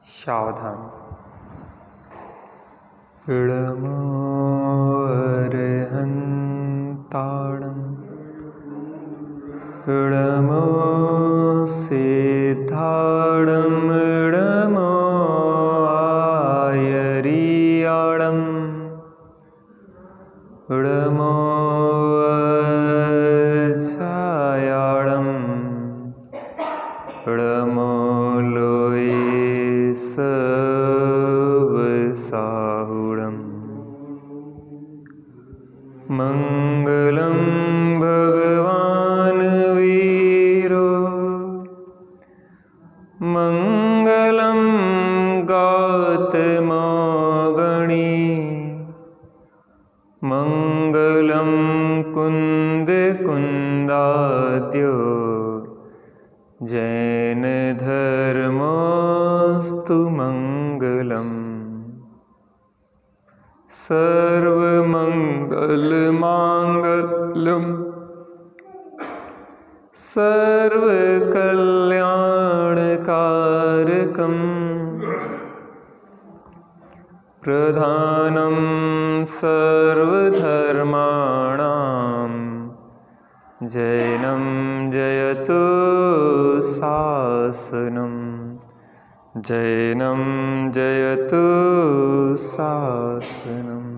सावधान। इडमो अर्हन्ताणम् इडमो सिद्धाणम् इडमो आयर्याणम् इडमो वज्रायाणम् इडमो लोये सवसाहुणम्। मंगलम भगवान वीरो मंगलम गौतमो गणी मंगलम कुंद कुंदाद्यो जैन धर्मोस्तु मंगलम्। सर्वमंगलमांगल्यं सर्वकल्याणकारकं प्रधानं सर्वधर्माणां जैनं जयतु शासनं जैनं जयतु शासनम्।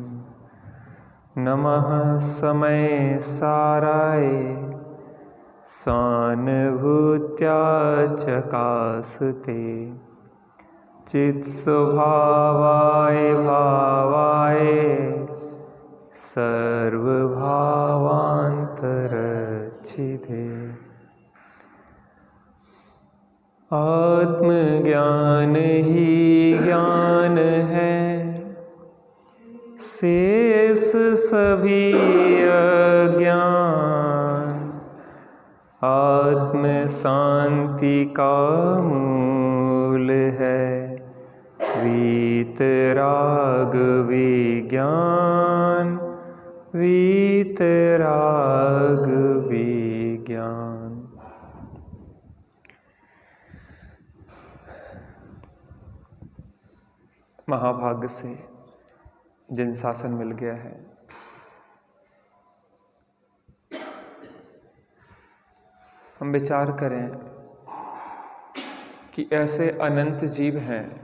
नमः समय साराय सानुभूत्या चकासते चित्स्वभावाय भावाय सर्वभावान्तरच्छिदे। आत्मज्ञान ही ज्ञान है शेष सभी अज्ञान आत्म शांति का मूल है वीतराग विज्ञान वीतराग विज्ञान। महाभाग्य से जिन शासन मिल गया है, हम विचार करें कि ऐसे अनंत जीव हैं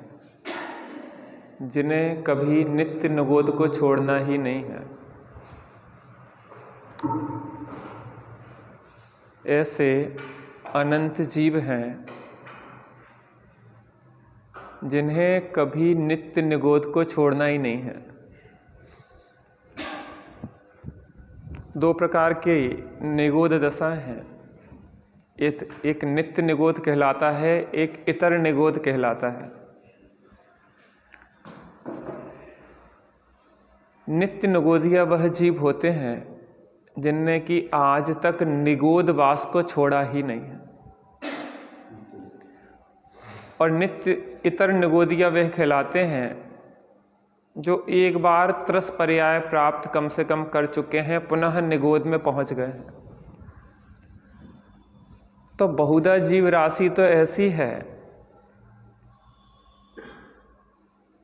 जिन्हें कभी नित्य निगोद को छोड़ना ही नहीं है। ऐसे अनंत जीव हैं जिन्हें कभी नित्य निगोद को छोड़ना ही नहीं है। दो प्रकार के निगोद दशा हैं, एक नित्य निगोद कहलाता है, एक इतर निगोद कहलाता है। नित्य निगोदिया वह जीव होते हैं जिनने कि आज तक निगोद वास को छोड़ा ही नहीं है, और नित्य इतर निगोदिया वह कहलाते हैं जो एक बार त्रस पर्याय प्राप्त कम से कम कर चुके हैं, पुनः निगोद में पहुंच गए हैं। तो बहुधा जीव राशि तो ऐसी है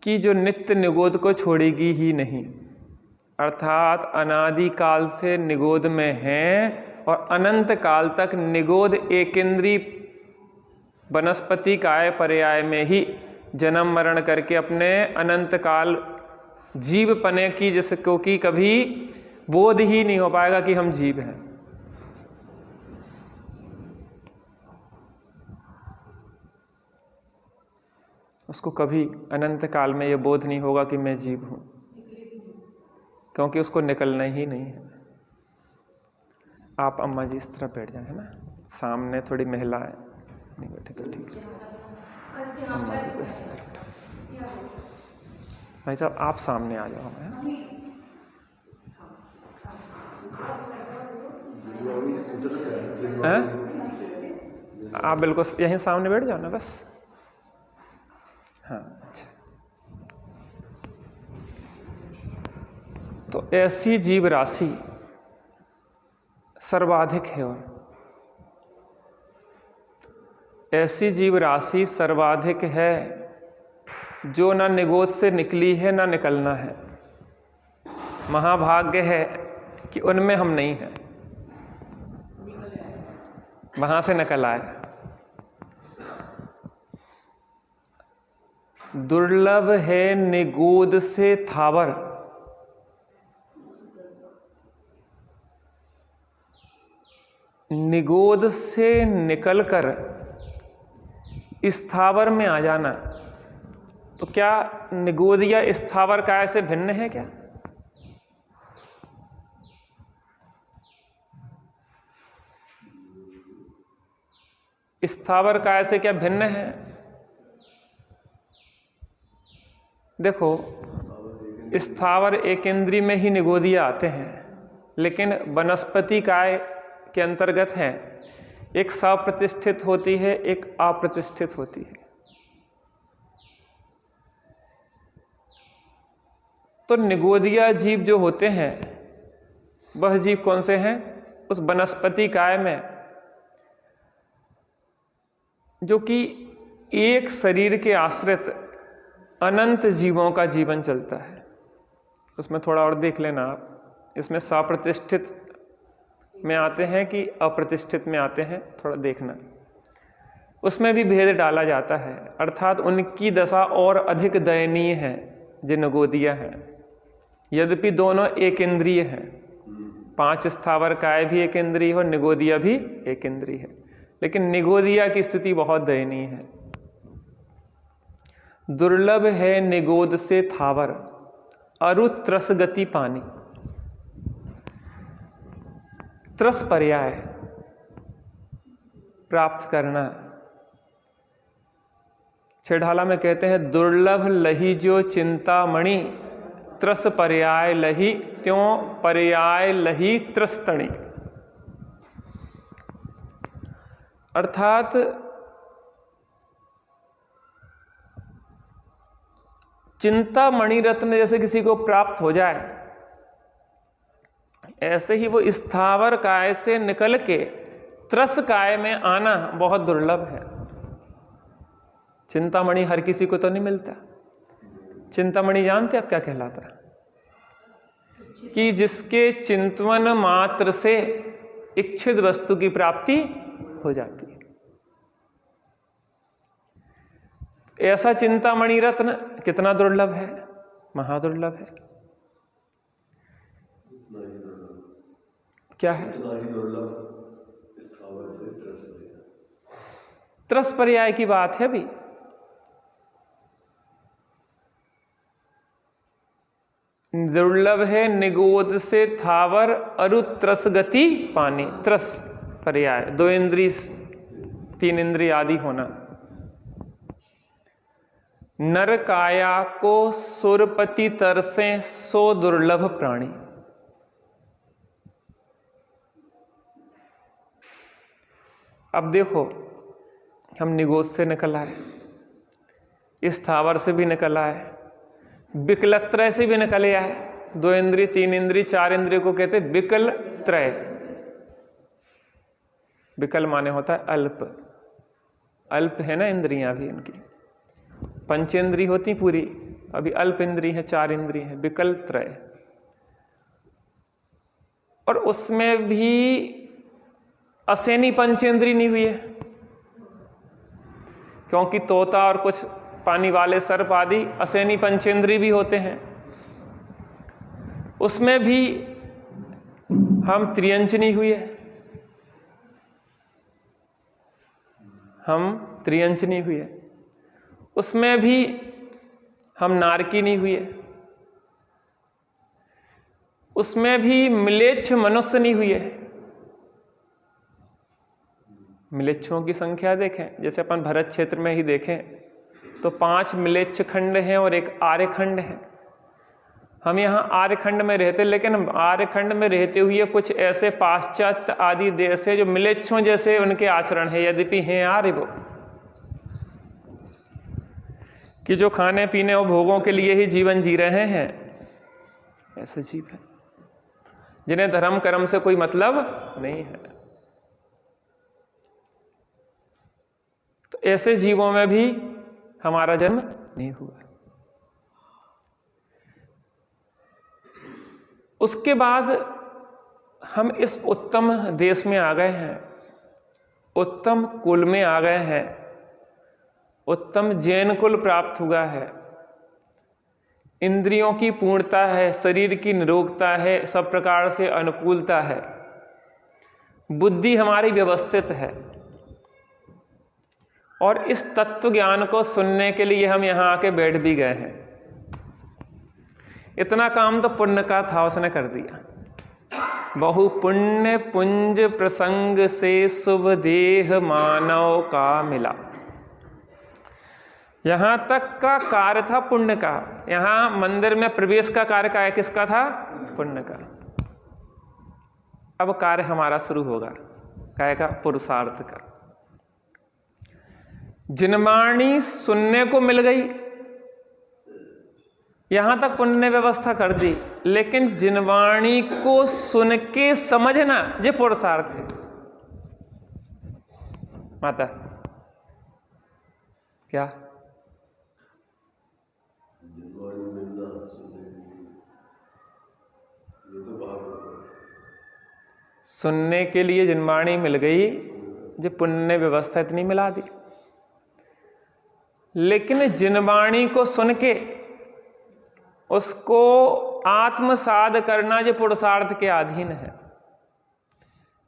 कि जो नित्य निगोद को छोड़ेगी ही नहीं, अर्थात अनादि काल से निगोद में हैं और अनंत काल तक निगोद एकेंद्रीय वनस्पति काय पर्याय में ही जन्म मरण करके अपने अनंत काल जीव पने की, जिसको कि कभी बोध ही नहीं हो पाएगा कि हम जीव हैं। उसको कभी अनंत काल में यह बोध नहीं होगा कि मैं जीव हूं, क्योंकि उसको निकलना ही नहीं है। आप अम्मा जी इस तरह बैठ जाए, है ना, सामने थोड़ी महिला है, नहीं बैठे तो ठीक है। अम्मा जी बस भाई साहब आप सामने आ जाओ। हैं आप बिल्कुल यहीं सामने बैठ जाओ ना बस। हाँ अच्छा। तो ऐसी जीव राशि सर्वाधिक है, और ऐसी जीव राशि सर्वाधिक है जो ना निगोद से निकली है ना निकलना है। महाभाग्य है कि उनमें हम नहीं हैं, वहां से निकल आए। दुर्लभ है निगोद से थावर, निगोद से निकलकर स्थावर में आ जाना। तो क्या निगोद या स्थावर काय से भिन्न है क्या? स्थावर काय से क्या भिन्न है? देखो, स्थावर एक इंद्री में ही निगोदिया आते हैं, लेकिन वनस्पति काय के अंतर्गत है। एक सप्रतिष्ठित होती है, एक अप्रतिष्ठित होती है। तो निगोदिया जीव जो होते हैं, वह जीव कौन से हैं? उस वनस्पति काय में, जो कि एक शरीर के आश्रित अनंत जीवों का जीवन चलता है। उसमें थोड़ा और देख लेना आप, इसमें सप्रतिष्ठित में आते हैं कि अप्रतिष्ठित में आते हैं, थोड़ा देखना। उसमें भी भेद डाला जाता है, अर्थात उनकी दशा और अधिक दयनीय है जो निगोदिया है। यद्यपि दोनों एक इंद्रिय हैं, 5 स्थावर काय भी एक इंद्रिय और निगोदिया भी एक इंद्रिय है, लेकिन निगोदिया की स्थिति बहुत दयनीय है। दुर्लभ है निगोद से थावर, अरु त्रस गति पानी। त्रस पर्याय प्राप्त करना। छेढ़ाला में कहते हैं, दुर्लभ लही जो चिंतामणि, त्रस पर्याय लही त्यों पर्याय लही त्रस्तणी। अर्थात चिंतामणि रत्न जैसे किसी को प्राप्त हो जाए, ऐसे ही वो स्थावर काय से निकल के त्रस काय में आना बहुत दुर्लभ है। चिंतामणि हर किसी को तो नहीं मिलता। चिंतामणि जानते आप क्या कहलाता है? कि जिसके चिंतवन मात्र से इच्छित वस्तु की प्राप्ति हो जाती है। ऐसा चिंतामणि रत्न कितना दुर्लभ है, महादुर्लभ है। क्या है? त्रस पर्याय की बात है भी। दुर्लभ है निगोद से थावर, अरु त्रस गति पानी। त्रस पर्याय 2 इंद्रिय 3 इंद्रिय आदि होना। नर काया को सुरपति तरसे सो दुर्लभ प्राणी। अब देखो, हम निगोद से निकल आए, स्थावर से भी निकल आए, विकलत्रय से भी निकले आए। 2 इंद्रिय 3 इंद्रिय 4 इंद्रिय को कहते हैं विकल त्रय। विकल माने होता है अल्प, अल्प है ना इंद्रियां भी इनकी। पंचेंद्रिय होती पूरी, अभी अल्प इंद्रिय है, 4 इंद्रिय है, विकल त्रय। और उसमें भी असेनी पंचेंद्रिय नहीं हुई है, क्योंकि तोता और कुछ पानी वाले सर्प आदि असेनी पंचेंद्रिय भी होते हैं। उसमें भी हम त्रियंच नहीं हुए, हम त्रियंच नहीं हुए। उसमें भी हम नारकी नहीं हुए, उसमें भी मिलेच्छ मनुष्य नहीं हुए। मिलेच्छों की संख्या देखें, जैसे अपन भरत क्षेत्र में ही देखें तो 5 मिलेच्छ खंड हैं और 1 आर्यखंड है। हम यहाँ आर्यखंड में रहते, लेकिन आर्यखंड में रहते हुए कुछ ऐसे पाश्चात्य आदि देश है जो मिलेच्छों जैसे उनके आचरण है, यद्यपि हैं आर्य वो, कि जो खाने पीने और भोगों के लिए ही जीवन जी रहे हैं। ऐसे जीव हैं जिन्हें धर्म कर्म से कोई मतलब नहीं है। तो ऐसे जीवों में भी हमारा जन्म नहीं हुआ। उसके बाद हम इस उत्तम देश में आ गए हैं, उत्तम कुल में आ गए हैं, उत्तम जैन कुल प्राप्त हुआ है, इंद्रियों की पूर्णता है, शरीर की निरोगता है, सब प्रकार से अनुकूलता है, बुद्धि हमारी व्यवस्थित है, और इस तत्व ज्ञान को सुनने के लिए हम यहाँ आके बैठ भी गए हैं। इतना काम तो पुण्य का था, उसने कर दिया। बहु पुण्य पुंज प्रसंग से शुभ देह मानव का मिला। यहां तक का कार्य था पुण्य का। यहां मंदिर में प्रवेश का कार्य का किसका था? पुण्य का। अब कार्य हमारा शुरू होगा, काय का? पुरुषार्थ का। जिनवाणी सुनने को मिल गई, यहां तक पुण्य ने व्यवस्था कर दी, लेकिन जिनवाणी को सुन के समझना ये पुरुषार्थ है। माता क्या सुनने के लिए जिनवाणी मिल गई, ये पुण्य ने व्यवस्था इतनी मिला दी। लेकिन जिनवाणी को सुन के उसको आत्मसाद करना ये पुरुषार्थ के अधीन है।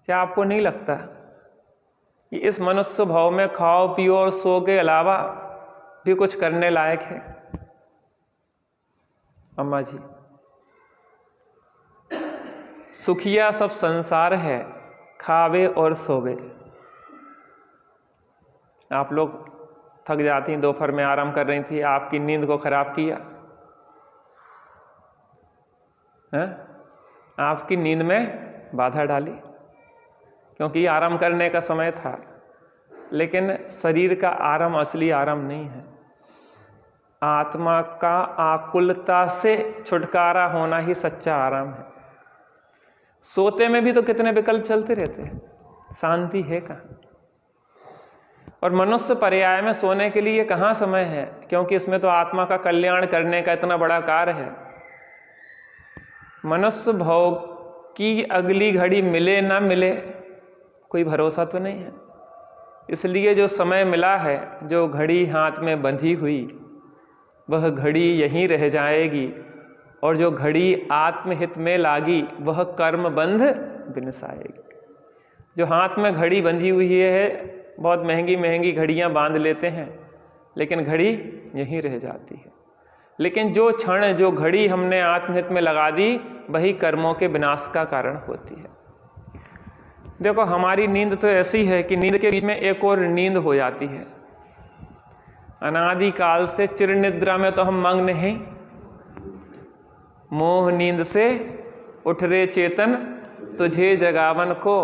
क्या आपको नहीं लगता कि इस मनुष्य भाव में खाओ पियो और सो के अलावा भी कुछ करने लायक है? अम्मा जी, सुखिया सब संसार है, खावे और सोवे। आप लोग थक जाती, दोपहर में आराम कर रही थी, आपकी नींद को खराब किया है? आपकी नींद में बाधा डाली, क्योंकि आराम करने का समय था। लेकिन शरीर का आराम असली आराम नहीं है। आत्मा का आकुलता से छुटकारा होना ही सच्चा आराम है। सोते में भी तो कितने विकल्प चलते रहते हैं, शांति है कहाँ? और मनुष्य पर्याय में सोने के लिए कहाँ समय है, क्योंकि इसमें तो आत्मा का कल्याण करने का इतना बड़ा कार्य है। मनुष्य भोग की अगली घड़ी मिले ना मिले कोई भरोसा तो नहीं है। इसलिए जो समय मिला है, जो घड़ी हाथ में बंधी हुई, वह घड़ी यहीं रह जाएगी, और जो घड़ी आत्महित में लागी वह कर्म बंध बिनसाएगी। जो हाथ में घड़ी बंधी हुई है, बहुत महंगी महंगी घड़ियां बांध लेते हैं, लेकिन घड़ी यहीं रह जाती है। लेकिन जो क्षण, जो घड़ी हमने आत्महित में लगा दी, वही कर्मों के विनाश का कारण होती है। देखो, हमारी नींद तो ऐसी है कि नींद के बीच में एक और नींद हो जाती है। अनादि काल से चिर निद्रा में तो हम मग्न हैं। मोह नींद से उठ रे चेतन, तुझे जगावन को,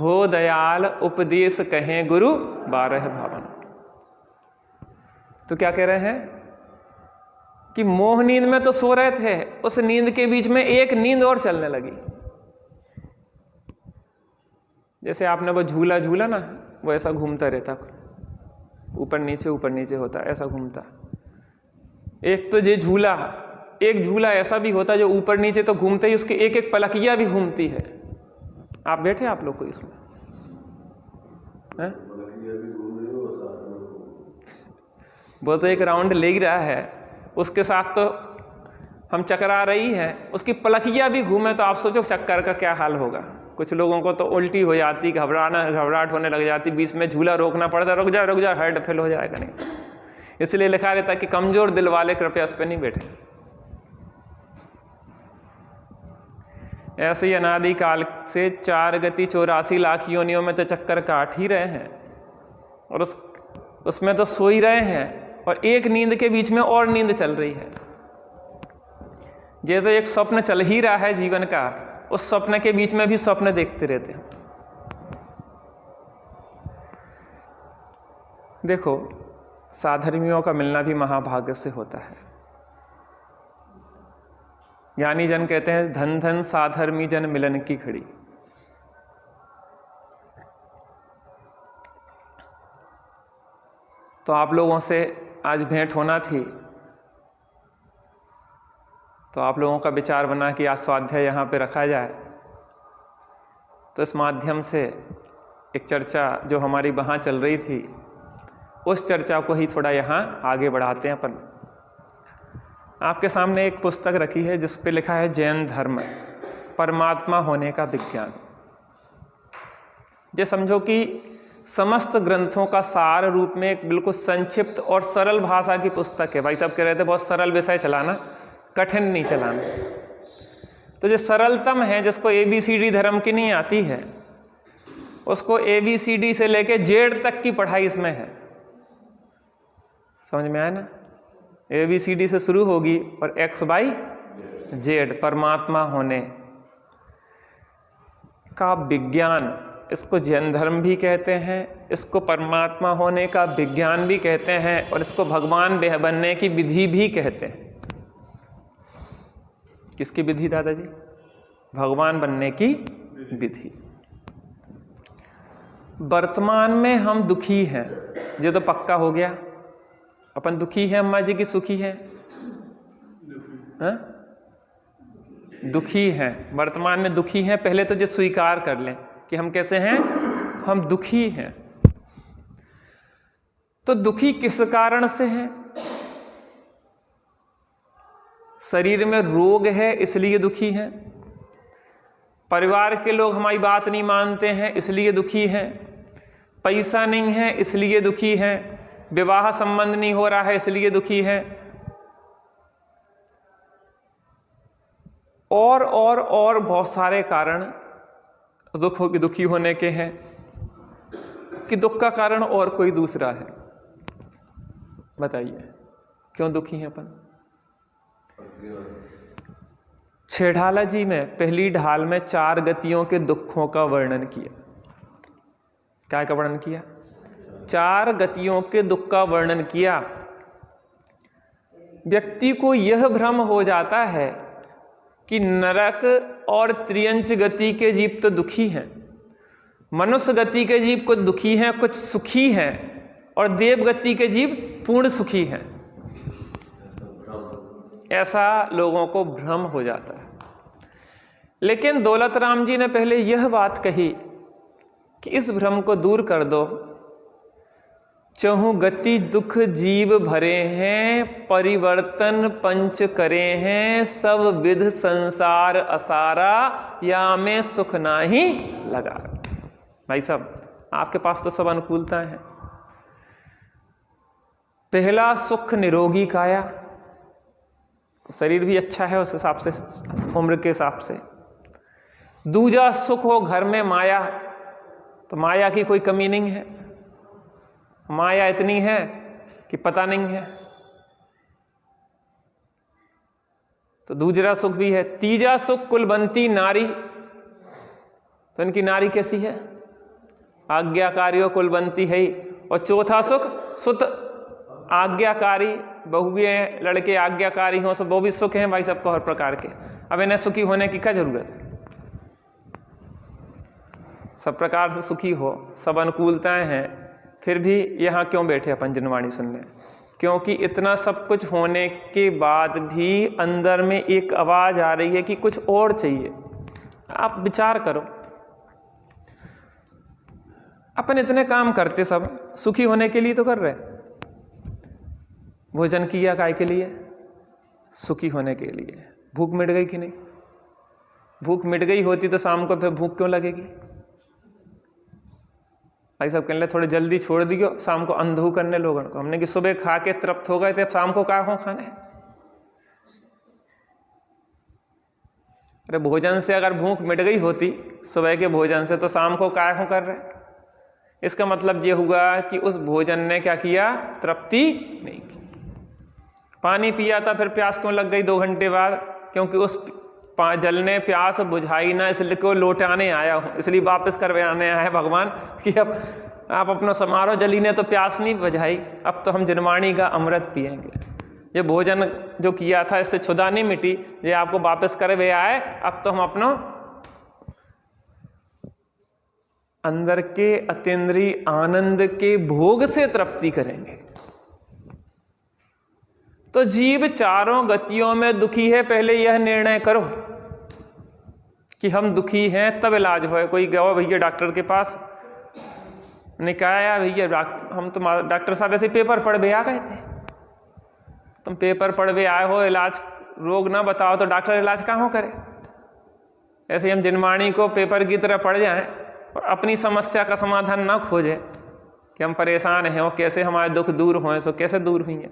हो दयाल उपदेश कहें गुरु 12 भावन। तो क्या कह रहे हैं कि मोह नींद में तो सो रहे थे, उस नींद के बीच में एक नींद और चलने लगी। जैसे आपने वो झूला झूला ना, वो ऐसा घूमता रहता, ऊपर नीचे होता, ऐसा घूमता। एक तो ये झूला, एक झूला ऐसा भी होता जो ऊपर नीचे तो घूमते ही उसकी एक एक पलकियां भी घूमती है। आप बैठे आप लोग को इसमें है? वो तो एक राउंड ले ही रहा है, उसके साथ तो हम चकरा रही है, उसकी पलकियां भी घूमे तो आप सोचो चक्कर का क्या हाल होगा। कुछ लोगों को तो उल्टी हो जाती, घबराहट होने लग जाती, बीच में झूला रोकना पड़ता, रुक जा हार्ट फेल हो जाएगा। नहीं, इसलिए लिखा रहता कि कमजोर दिल वाले कृपया उस पर नहीं बैठे। ऐसे ही अनादि काल से 4 गति 84 लाख योनियों में तो चक्कर काट ही रहे हैं, और उसमें तो सो ही रहे हैं, और एक नींद के बीच में और नींद चल रही है। जैसे एक स्वप्न चल ही रहा है जीवन का, उस स्वप्न के बीच में भी स्वप्न देखते रहते हैं। देखो, साधर्मियों का मिलना भी महाभाग्य से होता है। ज्ञानी जन कहते हैं, धन धन साधर्मी जन मिलन की घड़ी। तो आप लोगों से आज भेंट होना थी, तो आप लोगों का विचार बना कि आज स्वाध्याय यहाँ पे रखा जाए। तो इस माध्यम से एक चर्चा जो हमारी वहाँ चल रही थी, उस चर्चा को ही थोड़ा यहाँ आगे बढ़ाते हैं अपन। आपके सामने एक पुस्तक रखी है जिस पे लिखा है जैन धर्म, परमात्मा होने का विज्ञान। ये समझो कि समस्त ग्रंथों का सार रूप में एक बिल्कुल संक्षिप्त और सरल भाषा की पुस्तक है। भाई साहब कह रहे थे बहुत सरल विषय चलाना, कठिन नहीं चलाना। तो जो सरलतम है, जिसको ABCD धर्म की नहीं आती है, उसको ABCD से लेके Z तक की पढ़ाई इसमें है। समझ में आया ना? ABCD से शुरू होगी और X by Z, परमात्मा होने का विज्ञान, इसको जैन धर्म भी कहते हैं, इसको परमात्मा होने का विज्ञान भी कहते हैं, और इसको भगवान बनने की विधि भी कहते हैं। किसकी विधि दादाजी? भगवान बनने की विधि। वर्तमान में हम दुखी हैं, ये तो पक्का हो गया। अपन दुखी हैं अम्मा जी की सुखी हैं? दुखी हैं, वर्तमान में दुखी हैं। पहले तो ये स्वीकार कर लें कि हम कैसे हैं, हम दुखी हैं। तो दुखी किस कारण से हैं? शरीर में रोग है इसलिए दुखी हैं, परिवार के लोग हमारी बात नहीं मानते हैं इसलिए दुखी हैं, पैसा नहीं है इसलिए दुखी हैं, विवाह संबंध नहीं हो रहा है इसलिए दुखी हैं, और बहुत सारे कारण दुखी होने के हैं कि दुख का कारण और कोई दूसरा है। बताइए क्यों दुखी हैं अपन? छेढ़ाला जी में पहली ढाल में 4 गतियों के दुखों का वर्णन किया। क्या का वर्णन किया? 4 गतियों के दुख का वर्णन किया। व्यक्ति को यह भ्रम हो जाता है कि नरक और त्रियंच गति के जीव तो दुखी हैं, मनुष्य गति के जीव कुछ दुखी हैं, कुछ सुखी हैं, और देव गति के जीव पूर्ण सुखी हैं। ऐसा लोगों को भ्रम हो जाता है। लेकिन दौलत राम जी ने पहले यह बात कही कि इस भ्रम को दूर कर दो। चहु गति दुख जीव भरे हैं, परिवर्तन पंच करे हैं, सब विध संसार असारा, या में सुख नाही लगा। भाई साहब आपके पास तो सब अनुकूलताएं हैं। पहला सुख निरोगी काया, शरीर भी अच्छा है उस हिसाब से, उम्र के हिसाब से। दूजा सुख हो घर में माया, तो माया की कोई कमी नहीं है, माया इतनी है कि पता नहीं है, तो दूसरा सुख भी है। तीजा सुख कुलवंती नारी, तो इनकी नारी कैसी है? आज्ञाकारी कुलवंती है। और चौथा सुख सुत आज्ञाकारी, बहुए लड़के आज्ञाकारी हों, सब वो भी सुख हैं भाई सबको हर प्रकार के। अब इन्हें सुखी होने की क्या जरूरत है? सब प्रकार से सुखी हो, सब अनुकूलताएं हैं, फिर भी यहाँ क्यों बैठे अपन जिनवाणी सुनने? क्योंकि इतना सब कुछ होने के बाद भी अंदर में एक आवाज आ रही है कि कुछ और चाहिए। आप विचार करो, अपन इतने काम करते सब सुखी होने के लिए तो कर रहे। भोजन किया काय के लिए? सुखी होने के लिए। भूख मिट गई कि नहीं? भूख मिट गई होती तो शाम को फिर भूख क्यों लगेगी? भाई साहब कहने थोड़े जल्दी छोड़ दियो, शाम को अंधू करने लोगों को। हमने कि सुबह खा के तृप्त हो गए थे, अब शाम को क्या हो खाने? अरे भोजन से अगर भूख मिट गई होती सुबह के भोजन से, तो शाम को क्या हो कर रहे? इसका मतलब ये हुआ कि उस भोजन ने क्या किया? तृप्ति नहीं की। पानी पिया था, फिर प्यास क्यों लग गई 2 घंटे बाद? क्योंकि उस जल ने प्यास बुझाई ना, इसलिए को लौटाने आया हूं, इसलिए वापस करवाने आया है भगवान कि अब आप अपना समारोह, जली ने तो प्यास नहीं बुझाई, अब तो हम जिनवाणी का अमृत पिएंगे। ये भोजन जो किया था इससे क्षुधा नहीं मिटी, ये आपको वापस करवे आए, अब तो हम अपना अंदर के अतीन्द्रिय आनंद के भोग से तृप्ति करेंगे। तो जीव चारों गतियों में दुखी है, पहले यह निर्णय करो कि हम दुखी हैं, तब इलाज हो। कोई गया भैया डॉक्टर के पास, ने कहा यार भैया हम तो डॉक्टर साहब ऐसे पेपर पढ़ के आ गए थे, तुम पेपर पढ़ के आए हो, इलाज रोग ना बताओ तो डॉक्टर इलाज कहाँ करे। ऐसे हम जिनवाणी को पेपर की तरह पढ़ जाएं और अपनी समस्या का समाधान ना खोजें कि हम परेशान हैं और कैसे हमारे दुख दूर हों, सो कैसे दूर हुई हैं।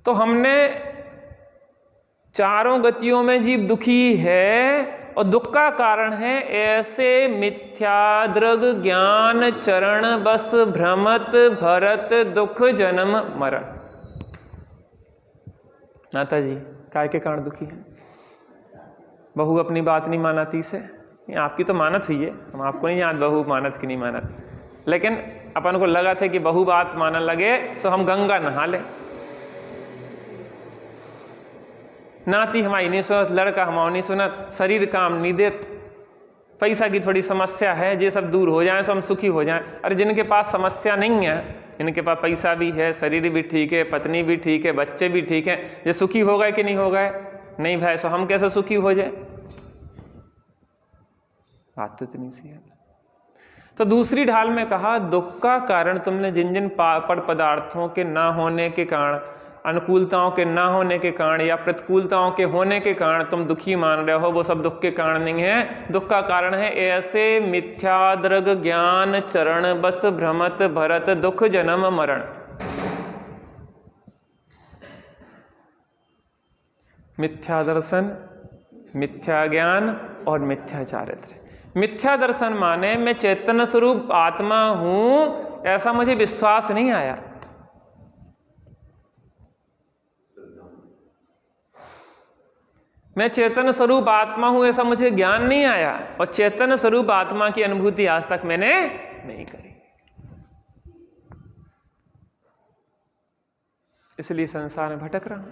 तो हमने चारों गतियों में जीव दुखी है और दुख का कारण है ऐसे मिथ्या दृग ज्ञान चरण बस भ्रमत भरत दुख जन्म मरण। माता जी काय के कारण दुखी है? बहू अपनी बात नहीं मानती से, आपकी तो मानत हुई है, हम आपको नहीं जानते बहू मानत की नहीं मानत, लेकिन अपन को लगा था कि बहू बात मानने लगे तो हम गंगा नहा ले। नाती हमारी नहीं सुनत, लड़का हमारा नहीं सुनत, शरीर काम नहीं देत, पैसा की थोड़ी समस्या है, ये सब दूर हो जाए तो हम सुखी हो जाएं। अरे जिनके पास समस्या नहीं है, इनके पास पैसा भी है, शरीर भी ठीक है, पत्नी भी ठीक है, बच्चे भी ठीक हैं, ये सुखी हो गए कि नहीं हो गए? नहीं भाई, सो हम कैसे सुखी हो जाए? बात तो इतनी सी है। तो दूसरी ढाल में कहा दुख का कारण तुमने जिन जिन पड़ पदार्थों के ना होने के कारण, अनुकूलताओं के ना होने के कारण या प्रतिकूलताओं के होने के कारण तुम दुखी मान रहे हो, वो सब दुख के कारण नहीं है। दुख का कारण है ऐसे मिथ्या दृग ज्ञान चरण बस भ्रमत भरत दुख जन्म मरण। मिथ्या दर्शन, मिथ्या ज्ञान और मिथ्या चारित्र। मिथ्या दर्शन माने मैं चैतन्य स्वरूप आत्मा हूं ऐसा मुझे विश्वास नहीं आया। मैं चैतन्य स्वरूप आत्मा हूं ऐसा मुझे ज्ञान नहीं आया, और चैतन्य स्वरूप आत्मा की अनुभूति आज तक मैंने नहीं करी, इसलिए संसार में भटक रहा हूं।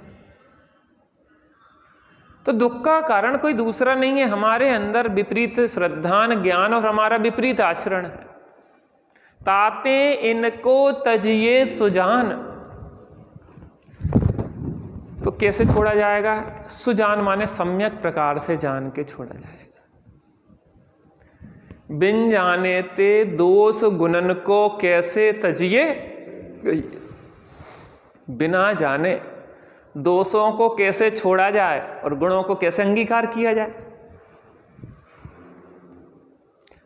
तो दुख का कारण कोई दूसरा नहीं है, हमारे अंदर विपरीत श्रद्धान ज्ञान और हमारा विपरीत आचरण है। ताते इनको तजिए सुजान, तो कैसे छोड़ा जाएगा? सुजान माने सम्यक प्रकार से जान के छोड़ा जाएगा। बिन जाने ते दोष गुणन को कैसे तजिए, बिना जाने दोषों को कैसे छोड़ा जाए और गुणों को कैसे अंगीकार किया जाए।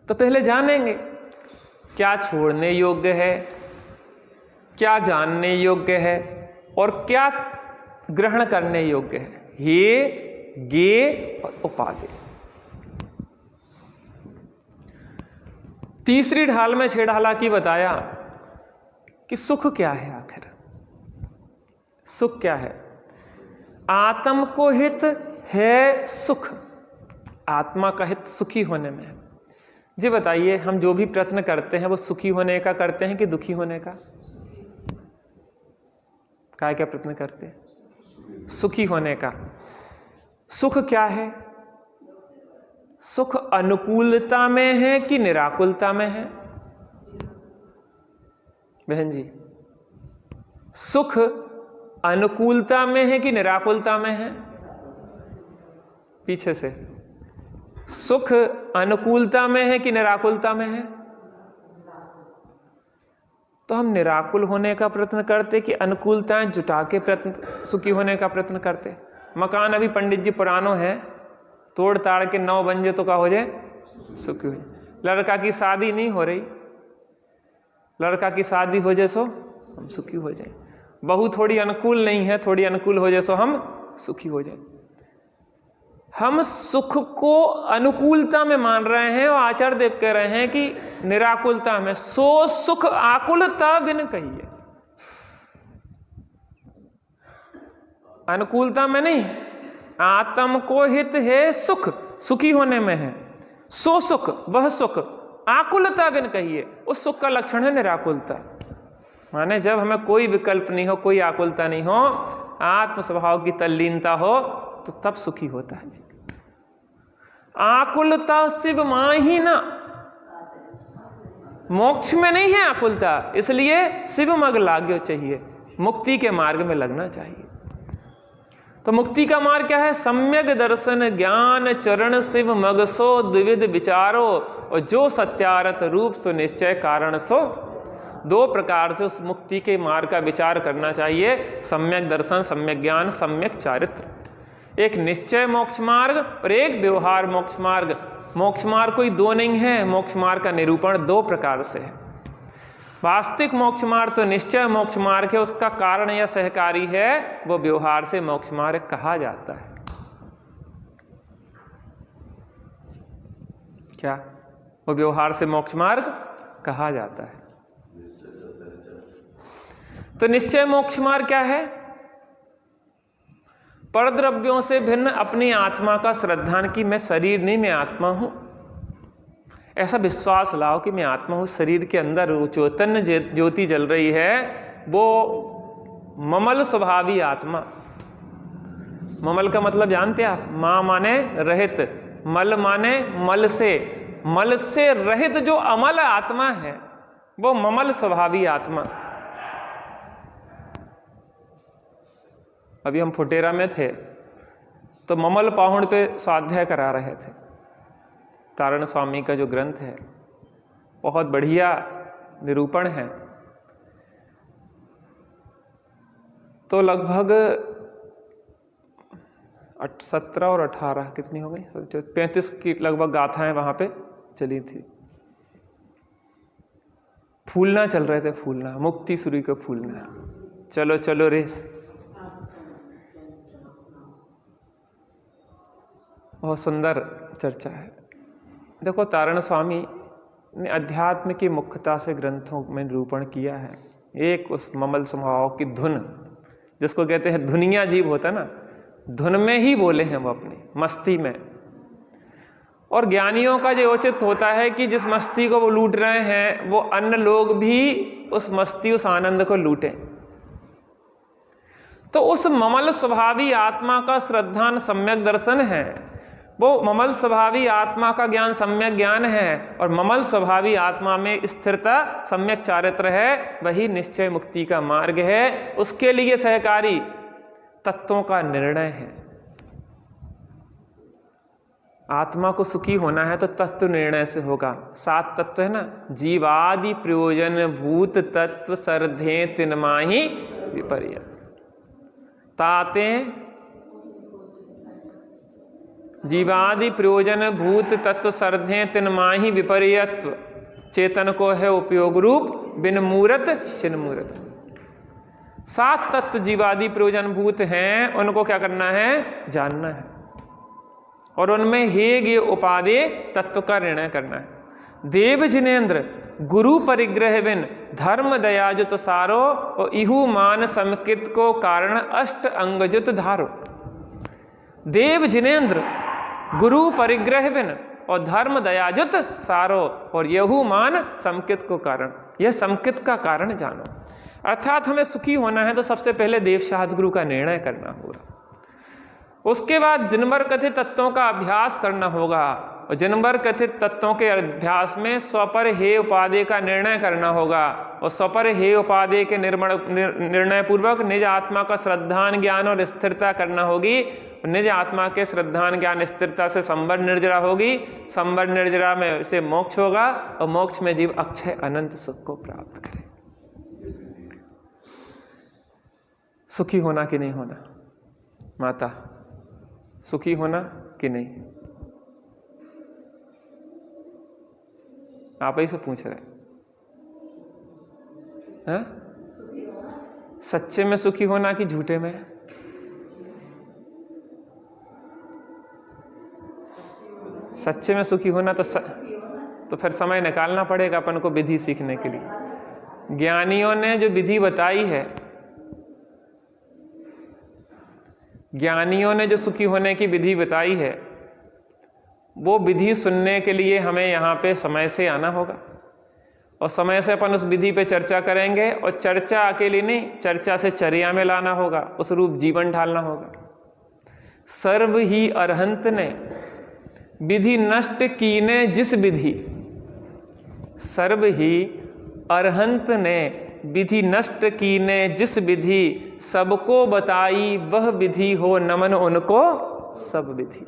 तो पहले जानेंगे क्या छोड़ने योग्य है, क्या जानने योग्य है और क्या ग्रहण करने योग्य है। हे गे और उपाधि। तीसरी ढाल में छह ढाला की बताया कि सुख क्या है। आखिर सुख क्या है? आत्म को हित है सुख, आत्मा का हित सुखी होने में है। जी बताइए, हम जो भी प्रयत्न करते हैं वो सुखी होने का करते हैं कि दुखी होने का? क्या प्रयत्न करते हैं? सुखी होने का। सुख क्या है? सुख अनुकूलता में है कि निराकुलता में है? बहन जी, सुख अनुकूलता में है कि निराकुलता में है? पीछे से, सुख अनुकूलता में है कि निराकुलता में है? तो हम निराकुल होने का प्रयत्न करते कि अनुकूलताएं जुटा के प्रयत्न सुखी होने का प्रयत्न करते? मकान अभी पंडित जी पुरानो है, तोड़ ताड़ के 9 बन जाए तो क्या हो जाए? सुखी हो जाए। लड़का की शादी नहीं हो रही, लड़का की शादी हो जाए सो हम सुखी हो जाए। बहू थोड़ी अनुकूल नहीं है, थोड़ी अनुकूल हो जाए सो हम सुखी हो जाए। हम सुख को अनुकूलता में मान रहे हैं और आचार्य देव कह रहे हैं कि निराकुलता में। सो सुख आकुलता बिन कहिए, अनुकूलता में नहीं। आत्म को हित है सुख, सुखी होने में है। सो सुख, वह सुख आकुलता बिन कहिए, उस सुख का लक्षण है निराकुलता। माने जब हमें कोई विकल्प नहीं हो, कोई आकुलता नहीं हो, आत्म स्वभाव की तल्लीनता हो, तो तब सुखी होता है जी। आकुलता शिव माही ना, मोक्ष में नहीं है आकुलता, इसलिए शिव मग लाग्यो चाहिए। मुक्ति के मार्ग में लगना चाहिए। तो मुक्ति का मार्ग क्या है? सम्यक दर्शन ज्ञान चरण शिव मगसो द्विविध विचारो, और जो सत्यारथ रूप सुनिश्चय कारण सो। दो प्रकार से उस मुक्ति के मार्ग का विचार करना चाहिए, सम्यक दर्शन, सम्यक ज्ञान, सम्यक चारित्र। एक निश्चय मोक्ष मार्ग और एक व्यवहार मोक्ष मार्ग। मोक्ष मार्ग कोई दो नहीं है, मोक्ष मार्ग का निरूपण दो प्रकार से है। वास्तविक मोक्ष मार्ग तो निश्चय मोक्ष मार्ग है, उसका कारण या सहकारी है, वो व्यवहार से मोक्ष मार्ग कहा जाता है। क्या? वो व्यवहार से मोक्ष मार्ग कहा जाता है। तो निश्चय मोक्ष मार्ग क्या है? परद्रव्यों से भिन्न अपनी आत्मा का श्रद्धान की मैं शरीर नहीं, मैं आत्मा हूं। ऐसा विश्वास लाओ कि मैं आत्मा हूं। शरीर के अंदर वो चैतन्य ज्योति जल रही है, वो ममल स्वभावी आत्मा। ममल का मतलब जानते आप? मां माने रहित, मल माने मल से रहित जो अमल आत्मा है, वो ममल स्वभावी आत्मा। अभी हम फुटेरा में थे तो ममल पाहुण पे स्वाध्याय करा रहे थे। तारण स्वामी का जो ग्रंथ है बहुत बढ़िया निरूपण है। तो लगभग 17 और 18 कितनी हो गई, 35 की लगभग गाथाएं वहां पे चली थी। फूलना चल रहे थे, फूलना, मुक्ति सूरी को फूलना, चलो चलो रेस। बहुत सुंदर चर्चा है। देखो, तारण स्वामी ने अध्यात्म की मुख्यता से ग्रंथों में निरूपण किया है। एक उस ममल स्वभाव की धुन, जिसको कहते हैं धुनिया जीव होता ना, धुन में ही बोले हैं वो अपनी मस्ती में। और ज्ञानियों का जो उचित होता है कि जिस मस्ती को वो लूट रहे हैं, वो अन्य लोग भी उस मस्ती, उस आनंद को लूटें। तो उस ममल स्वभावी आत्मा का श्रद्धान सम्यक दर्शन है, वो ममल स्वभावी आत्मा का ज्ञान सम्यक ज्ञान है, और ममल स्वभावी आत्मा में स्थिरता सम्यक चारित्र है, वही निश्चय मुक्ति का मार्ग है। उसके लिए सहकारी तत्वों का निर्णय है। आत्मा को सुखी होना है तो तत्व निर्णय से होगा। 7 तत्व है ना, जीवादि प्रयोजन भूत तत्व सर्धे तिनमाही विपर्य। ताते जीवादि प्रयोजन भूत तत्व सर्धे तिनमाही विपर्यत्व, चेतन को है उपयोग रूप, बिन मूरत चिन मूरत। 7 तत्व जीवादि प्रयोजन भूत हैं, उनको क्या करना है? जानना है, और उनमें हेय उपादेय तत्व का निर्णय करना है। देव जिनेन्द्र गुरु परिग्रह बिन धर्म दयाजुत सारो, और इहु मान समकित को कारण अष्ट अंगजुत धारो। देव जिनेन्द्र गुरु परिग्रह बिन और धर्म दयाजुत सारो, और यहु मान समकित को कारण। यह समकित का कारण जानो। अर्थात हमें सुखी होना है तो सबसे पहले देव शास्त्र गुरु का निर्णय करना होगा। उसके बाद जिनवर कथित तत्वों का अभ्यास करना होगा, और जिनवर कथित तत्वों के अभ्यास में स्वपर हेय उपादेय का निर्णय करना होगा, और स्वपर हेय उपादेय के निर्णय पूर्वक निज आत्मा का श्रद्धान ज्ञान और स्थिरता करना होगी। निज आत्मा के श्रद्धान ज्ञान स्थिरता से संवर निर्जरा होगी, संवर निर्जरा में से मोक्ष होगा, और मोक्ष में जीव अक्षय अनंत सुख को प्राप्त करे। सुखी होना कि नहीं होना? माता, सुखी होना कि नहीं? आप ही से पूछ रहे हैं? सच्चे में सुखी होना कि झूठे में? सच्चे में सुखी होना तो फिर समय निकालना पड़ेगा अपन को विधि सीखने के लिए। ज्ञानियों ने जो विधि बताई है, ज्ञानियों ने जो सुखी होने की विधि बताई है, वो विधि सुनने के लिए हमें यहाँ पे समय से आना होगा, और समय से अपन उस विधि पे चर्चा करेंगे, और चर्चा अकेली नहीं, चर्चा से चर्या में लाना होगा, उस रूप जीवन ढालना होगा। सर्व ही अरहंत ने विधि नष्ट कीने जिस विधि, सर्व ही अरहंत ने विधि नष्ट कीने जिस विधि, सबको बताई वह विधि हो नमन उनको सब विधि।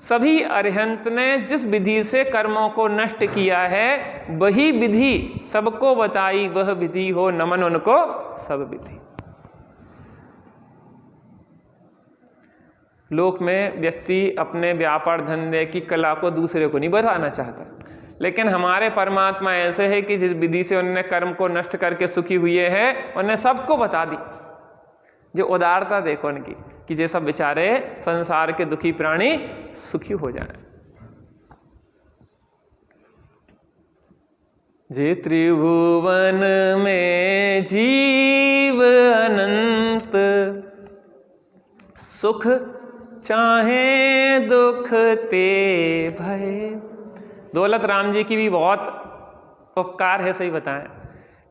सभी अरिहंत ने जिस विधि से कर्मों को नष्ट किया है वही विधि सबको बताई वह विधि हो नमन उनको सब विधि। लोक में व्यक्ति अपने व्यापार धंधे की कला को दूसरे को नहीं बताना चाहता, लेकिन हमारे परमात्मा ऐसे है कि जिस विधि से उन्होंने कर्म को नष्ट करके सुखी हुए हैं उन्हें सबको बता दी। जो उदारता देखो उनकी कि जे सब बेचारे संसार के दुखी प्राणी सुखी हो जाए। जे त्रिभुवन में जीव अनंत, सुख चाहे दुख ते भय। दौलत राम जी की भी बहुत उपकार है, सही बताएं।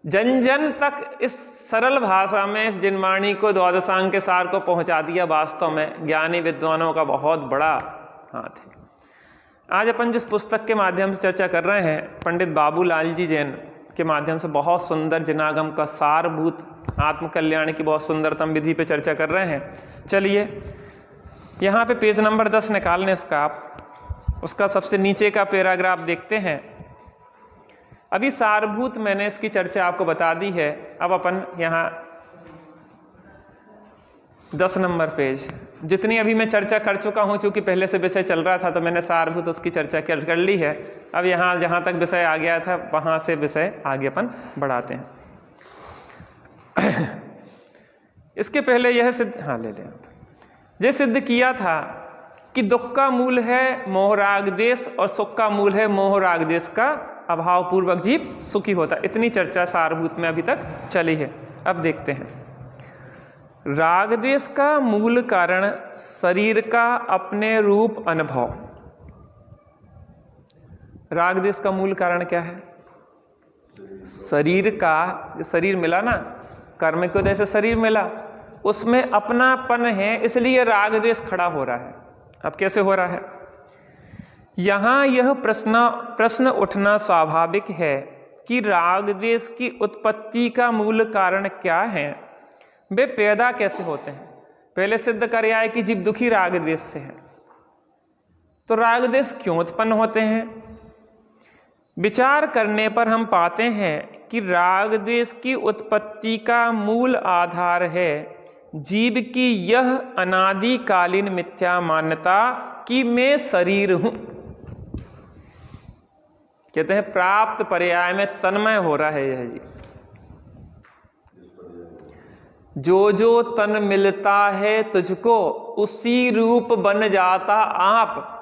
जन जन तक इस सरल भाषा में इस जिनवाणी को द्वादशांग के सार को पहुंचा दिया। वास्तव में ज्ञानी विद्वानों का बहुत बड़ा हाथ है। आज अपन जिस पुस्तक के माध्यम से चर्चा कर रहे हैं, पंडित बाबूलाल जी जैन के माध्यम से बहुत सुंदर जिनागम का सारभूत आत्मकल्याण की बहुत सुंदरतम विधि पे चर्चा कर रहे हैं। चलिए यहाँ पे पेज नंबर 10 निकालने इसका आप उसका सबसे नीचे का पैराग्राफ देखते हैं। अभी सारभूत मैंने इसकी चर्चा आपको बता दी है। अब अपन यहाँ 10 नंबर पेज, जितनी अभी मैं चर्चा कर चुका हूँ, चूँकि पहले से विषय चल रहा था तो मैंने सारभूत उसकी चर्चा कर ली है। अब यहाँ जहाँ तक विषय आ गया था वहाँ से विषय आगे अपन बढ़ाते हैं। इसके पहले यह सिद्ध, हाँ ले लें आप, ये सिद्ध किया था कि दुख का मूल है मोहराग देश और सुख का मूल है मोहराग देश का अभाव पूर्वक जीव सुखी होता। इतनी चर्चा सारभूत में अभी तक चली है। अब देखते हैं, राग देश का मूल कारण शरीर का अपने रूप अनुभव। राग देश का मूल कारण क्या है? शरीर का, शरीर मिला ना, कर्म को जैसे शरीर मिला उसमें अपनापन है, इसलिए राग देश खड़ा हो रहा है। अब कैसे हो रहा है? यहाँ यह प्रश्न उठना स्वाभाविक है कि राग देश की उत्पत्ति का मूल कारण क्या है, वे पैदा कैसे होते हैं। पहले सिद्ध कर आए कि जीव दुखी राग देश से है, तो राग देश क्यों उत्पन्न होते हैं? विचार करने पर हम पाते हैं कि राग देश की उत्पत्ति का मूल आधार है जीव की यह अनादिकालीन मिथ्या मान्यता कि मैं शरीर हूं। कहते हैं प्राप्त पर्याय में तन्मय हो रहा है यह जी। जो जो तन मिलता है तुझको उसी रूप बन जाता आप,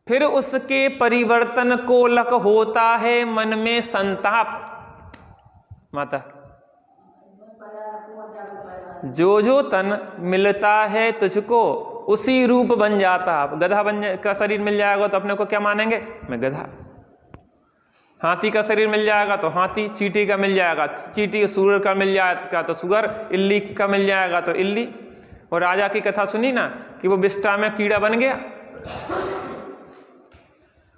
फिर उसके परिवर्तन को लक होता है मन में संताप। माता, जो जो तन मिलता है तुझको उसी रूप बन जाता आप। गधा का शरीर मिल जाएगा तो अपने को क्या मानेंगे? मैं गधा। हाथी का शरीर मिल जाएगा तो हाथी, चींटी का मिल जाएगा चींटी, सूअर का मिल जाएगा तो सुअर, इल्ली का मिल जाएगा तो इल्ली। और राजा की कथा सुनी ना कि वो बिष्टा में कीड़ा बन गया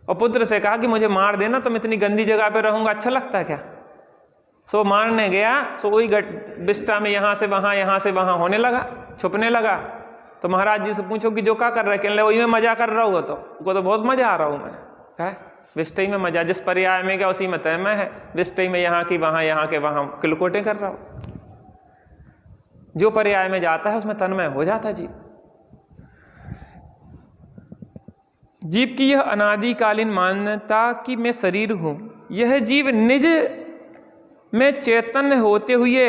और पुत्र से कहा कि मुझे मार देना, तो मैं इतनी गंदी जगह पे रहूंगा, अच्छा लगता है क्या? सो मारने गया, सो वही बिष्टा में यहाँ से वहां होने लगा, छुपने लगा। तो महाराज जी से पूछो कि जो क्या कर रहे? कहने लगे वही में मजा कर रहा हूँ, तो बहुत मजा आ रहा हूँ मैं। है बिष्टई में मजा, जिस पर्याय में गया उसी में तय मैं है। बिष्टई में यहाँ की वहां, यहाँ के वहां किलकोटे कर रहा हूँ। जो पर्याय में जाता है उसमें तन्मय हो जाता जीव। जीव की यह अनादिकालीन मान्यता कि मैं शरीर हूं, यह जीव निज में चैतन्य होते हुए,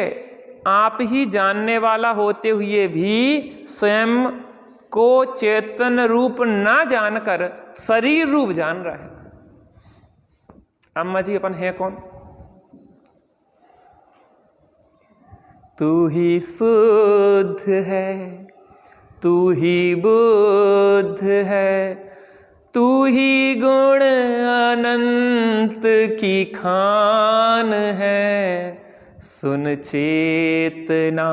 आप ही जानने वाला होते हुए भी स्वयं को चैतन्य रूप ना जानकर शरीर रूप जान रहा है। अम्मा जी अपन है कौन? तू ही शुद्ध है, तू ही बुद्ध है, तू ही गुण अनंत की खान है। सुन चेतना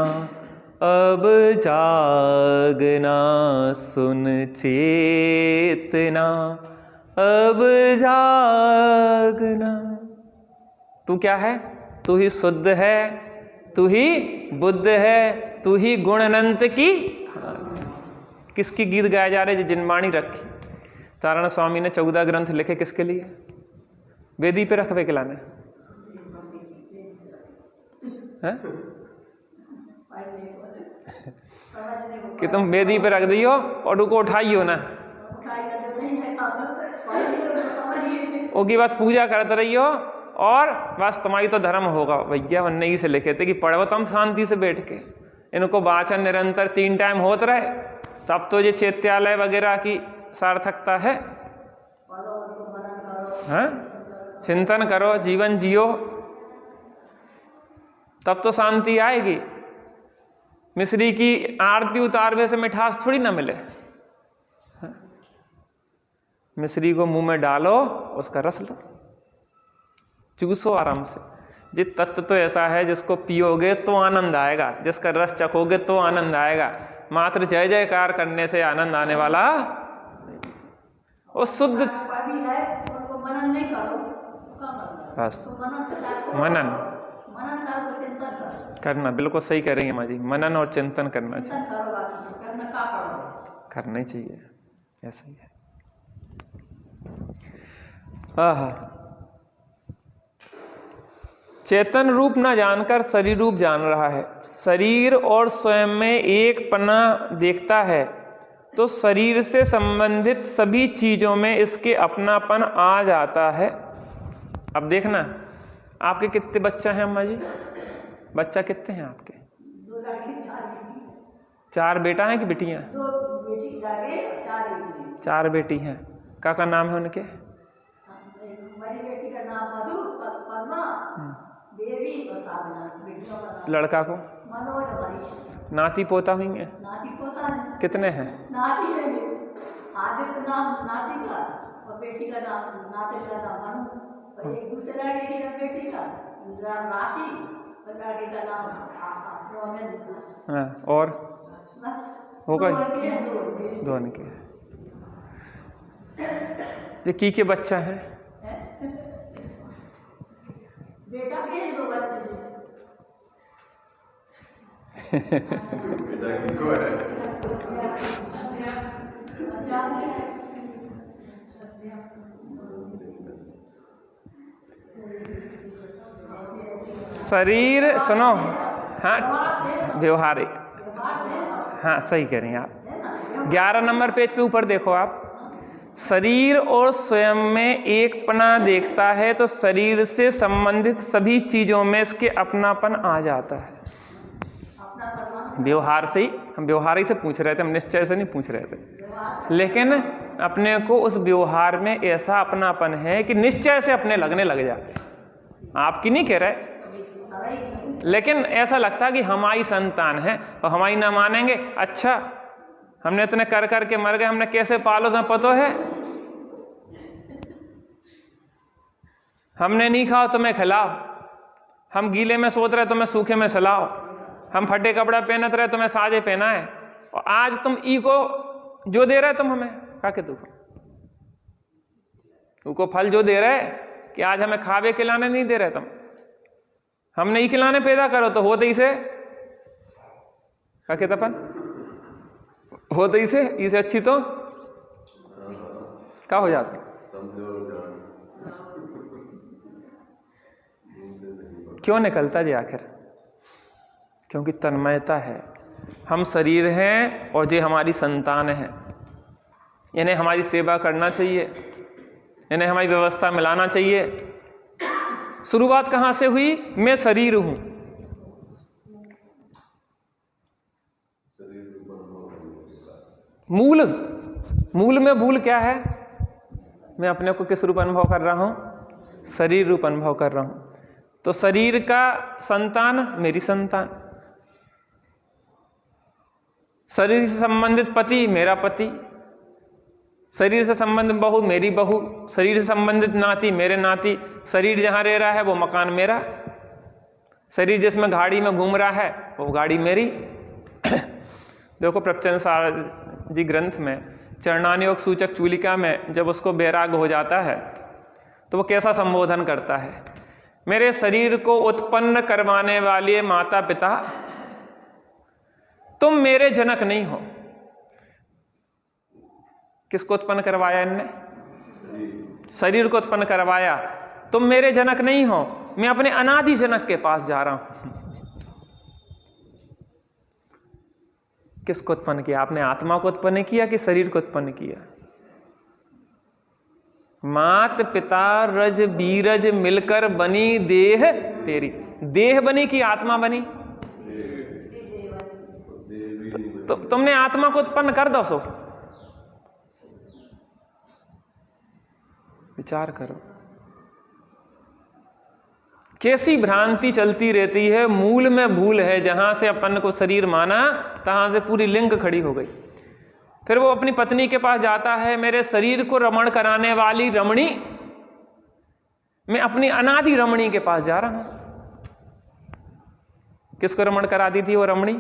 अब जागना, सुन चेतना अब जागना। तू क्या है? तू ही शुद्ध है, तू ही बुद्ध है, तू ही गुण अनंत की। किसकी गीत गाए जा रहे? जिनवाणी रखी। तारण स्वामी ने 14 ग्रंथ लिखे किसके लिए? वेदी पे रखवे के लाने हैं कि तुम वेदी पे रख दियो और उनको उठाइयो ना, ओकी बस पूजा करते रहियो और बस तुम्हारी तो धर्म होगा। भैया वन्ने ही से लिखे थे कि पढ़ो तुम शांति से बैठ के, इनको वाचन निरंतर 3 टाइम होते रहे, तब तो ये चैत्यालय वगैरह की सार्थकता है। हाँ, चिंतन करो, जीवन जियो, तब तो शांति आएगी। मिश्री की आरती उतारवे से मिठास थोड़ी ना मिले। मिश्री को मुंह में डालो, उसका रस लो, चूसो आराम से। ये तत्व तो ऐसा है जिसको पियोगे तो आनंद आएगा, जिसका रस चखोगे तो आनंद आएगा। मात्र जय जयकार करने से आनंद आने वाला वो शुद्ध बस मनन करना, बिल्कुल सही कह रही है माँ जी। मनन और चिंतन करना चाहिए, करना ही चाहिए, ऐसा ही है। चेतन रूप न जानकर शरीर रूप जान रहा है। शरीर और स्वयं में एक पना देखता है तो शरीर से संबंधित सभी चीजों में इसके अपनापन आ जाता है। अब देखना, आपके कितने बच्चा हैं अम्मा जी? बच्चा कितने हैं आपके? 2 लड़की 4 बेटी। 4 बेटा हैं कि बेटियां? 2 बेटी 4 बेटी। 4 बेटी हैं। का नाम है उनके? बड़ी बेटी का नाम मधु, पद्मा, देवी और साधना। बेटियों का नाम लड़का को? मनोज और मनीष। नाती पोता हुई हैं? नाती पोता है। कितने हैं? नाती है आदित्य नाम नाती का, और बेटी का नाम नाती का नाम मनु, और एक दूसरे लड़के की बेटी का नाम राशि, और लड़के का नाम रोमेन। हाँ, और बस हो गए 2 के। ये की के बच्चा है? बेटा के 2 बच्चे हैं। बेटा की को है? शरीर सुनो, हाँ व्यवहारिक, हाँ सही कह रही हैं आप। 11 नंबर पेज पे ऊपर देखो आप। शरीर और स्वयं में एक पना देखता है तो शरीर से संबंधित सभी चीजों में इसके अपनापन आ जाता है। व्यवहार से ही, हम व्यवहार ही से पूछ रहे थे, हम निश्चय से नहीं पूछ रहे थे। लेकिन अपने को उस व्यवहार में ऐसा अपनापन है कि निश्चय से अपने लगने लग जाते। आपकी नहीं कह रहे, लेकिन ऐसा लगता है कि हमारी संतान है और हमारी ना मानेंगे। अच्छा, हमने इतने कर कर के मर गए, हमने कैसे पालो तुम्हें पता है? हमने नहीं खाओ तुम्हें खिलाओ, हम गीले में सोच रहे तुम्हें सूखे में सलाओ, हम फटे कपड़ा पहनत रहे तुम्हें साजे पहना है, और आज तुम ई को जो दे रहे तुम हमें का के तू को फल जो दे रहे कि आज हमें खावे खिलाने नहीं दे रहे तुम, हमने ई खिलाने पैदा करो तो होते ही से का के तपन होते ही से इसे अच्छी तो क्या हो जाता? क्यों निकलता जी आखिर? क्योंकि तन्मयता है। हम शरीर हैं और ये हमारी संतान है, इन्हें हमारी सेवा करना चाहिए, इन्हें हमारी व्यवस्था मिलाना चाहिए। शुरुआत कहाँ से हुई? मैं शरीर हूं। मूल में भूल क्या है? मैं अपने को किस रूप अनुभव कर रहा हूं? शरीर रूप अनुभव कर रहा हूं। तो शरीर का संतान मेरी संतान, शरीर से संबंधित पति मेरा पति, शरीर से संबंधित बहू मेरी बहू, शरीर से संबंधित नाती मेरे नाती, शरीर जहां रह रहा है वो मकान मेरा, शरीर जिसमें गाड़ी में घूम रहा है वो गाड़ी मेरी। देखो प्रवचन सार जी ग्रंथ में चरणानुयोग सूचक चूलिका में जब उसको वैराग हो जाता है तो वो कैसा संबोधन करता है? मेरे शरीर को उत्पन्न करवाने वाले माता पिता, तुम मेरे जनक नहीं हो। किसको उत्पन्न करवाया इनने? शरीर को उत्पन्न करवाया। तुम मेरे जनक नहीं हो, मैं अपने अनादि जनक के पास जा रहा हूं। किसको उत्पन्न किया आपने? आत्मा को उत्पन्न किया कि शरीर को उत्पन्न किया? मात पिता रज बीरज मिलकर बनी देह तेरी। देह बनी कि आत्मा बनी? तो तुमने आत्मा को उत्पन्न कर दो। सो विचार करो, कैसी भ्रांति चलती रहती है। मूल में भूल है। जहां से अपन को शरीर माना तहां से पूरी लिंक खड़ी हो गई। फिर वो अपनी पत्नी के पास जाता है, मेरे शरीर को रमण कराने वाली रमणी, मैं अपनी अनादि रमणी के पास जा रहा हूं। किसको रमण कराती थी वो रमणी?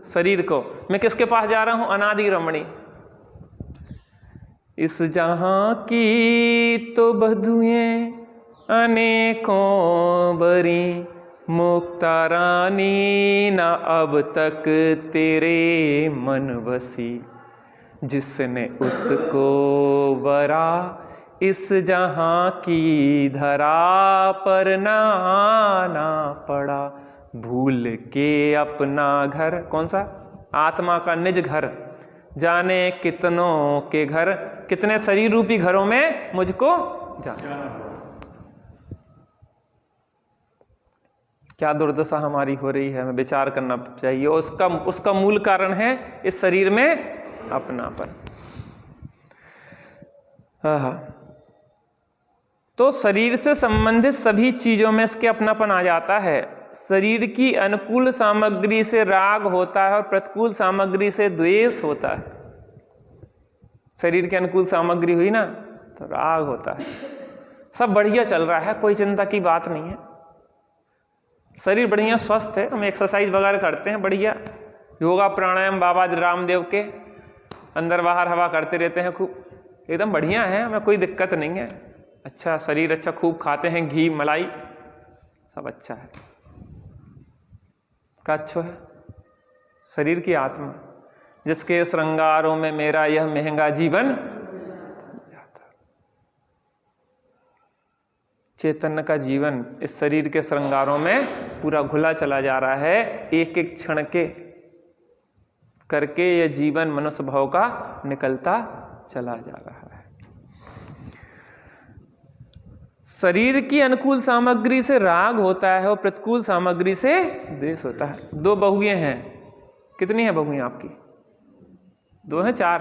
शरीर को। मैं किसके पास जा रहा हूं? अनादि रमणी। इस जहां की तो बधुएं अनेकों बरी, मुक्ता रानी ना अब तक तेरे मन बसी। जिसने उसको वरा इस जहां की धरा पर ना आना पड़ा। भूल के अपना घर, कौन सा? आत्मा का निज घर। जाने कितनों के घर, कितने शरीर रूपी घरों में मुझको जाना। क्या दुर्दशा हमारी हो रही है, हमें विचार करना चाहिए। उसका मूल कारण है इस शरीर में अपनापन। तो शरीर से संबंधित सभी चीजों में इसके अपनापन आ जाता है। शरीर की अनुकूल सामग्री से राग होता है और प्रतिकूल सामग्री से द्वेष होता है। शरीर की अनुकूल सामग्री हुई ना तो राग होता है। सब बढ़िया चल रहा है, कोई चिंता की बात नहीं है। शरीर बढ़िया स्वस्थ है, हम एक्सरसाइज वगैरह करते हैं बढ़िया, योगा प्राणायाम बाबा रामदेव के अंदर बाहर हवा करते रहते हैं खूब, एकदम बढ़िया है, हमें कोई दिक्कत नहीं है। अच्छा शरीर, अच्छा खूब खाते हैं, घी मलाई सब अच्छा है। का अच्छा है शरीर की आत्मा, जिसके श्रृंगारों में मेरा यह महंगा जीवन जाता। चैतन्य का जीवन इस शरीर के श्रृंगारों में पूरा घुला चला जा रहा है। एक एक क्षण के करके यह जीवन मनुष्य भाव का निकलता चला जा रहा है। शरीर की अनुकूल सामग्री से राग होता है और प्रतिकूल सामग्री से द्वेष होता है। दो बहुएं हैं, कितनी है बहुएं आपकी? दो हैं, चार।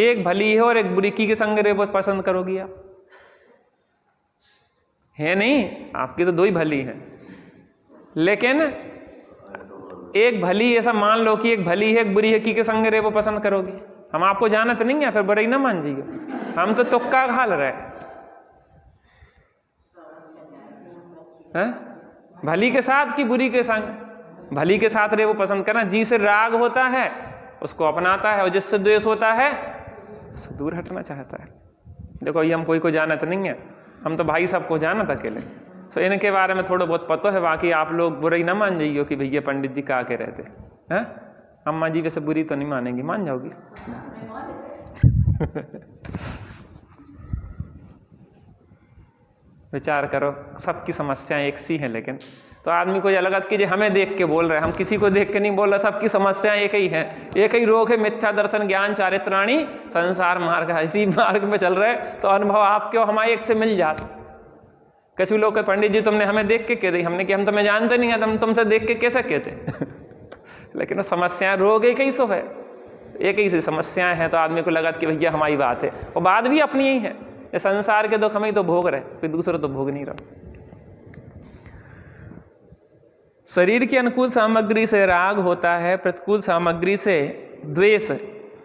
एक भली है और एक बुरी, की के संग रहे पसंद करोगी आप? है नहीं, आपकी तो दो ही भली है। लेकिन एक भली, ऐसा मान लो कि एक भली है एक बुरी है, की के संग रहे वो पसंद करोगी? हम आपको जानत नहीं है, फिर बुराई ना मान जाइए। हम तो तुक्का हाल रहे हैं, भली के साथ कि बुरी के संग? भली के साथ रहे वो पसंद करना। जिससे राग होता है उसको अपनाता है और जिससे द्वेष होता है उससे दूर हटना चाहता है। देखो ये हम कोई को जानत नहीं है, हम तो भाई सबको जानत अकेले। तो इनके बारे में थोड़ा बहुत पता है, बाकी आप लोग बुराई ना मान जाइए कि भैया पंडित जी कहा के रहते हैं। अम्मा जी वैसे बुरी तो नहीं मानेंगी, मान जाओगी? विचार करो, सबकी समस्याएं एक सी हैं, लेकिन तो आदमी को यह लगा कि हमें देख के बोल रहे हैं, हम किसी को देख के नहीं बोल रहे। सबकी समस्याएं एक ही हैं, एक ही रोग है, मिथ्या दर्शन ज्ञान चारित्राणी संसार मार्ग है। इसी मार्ग में चल रहे तो अनुभव आपके और हमारे एक से मिल जाता। कुछ लोग पंडित जी तुमने हमें देख के कहते, हमने कि हम तुम्हें जानते नहीं है, हम तुमसे देख के कैसे कहते? लेकिन समस्याएं रोग एक ही सो है, एक ही सी समस्याएं हैं। तो आदमी को लगा कि भैया हमारी बात है, और बात भी अपनी ही है। ये संसार के दुख हम ही तो भोग रहे, कोई दूसरा तो भोग नहीं रहा। शरीर की अनुकूल सामग्री से राग होता है, प्रतिकूल सामग्री से द्वेष।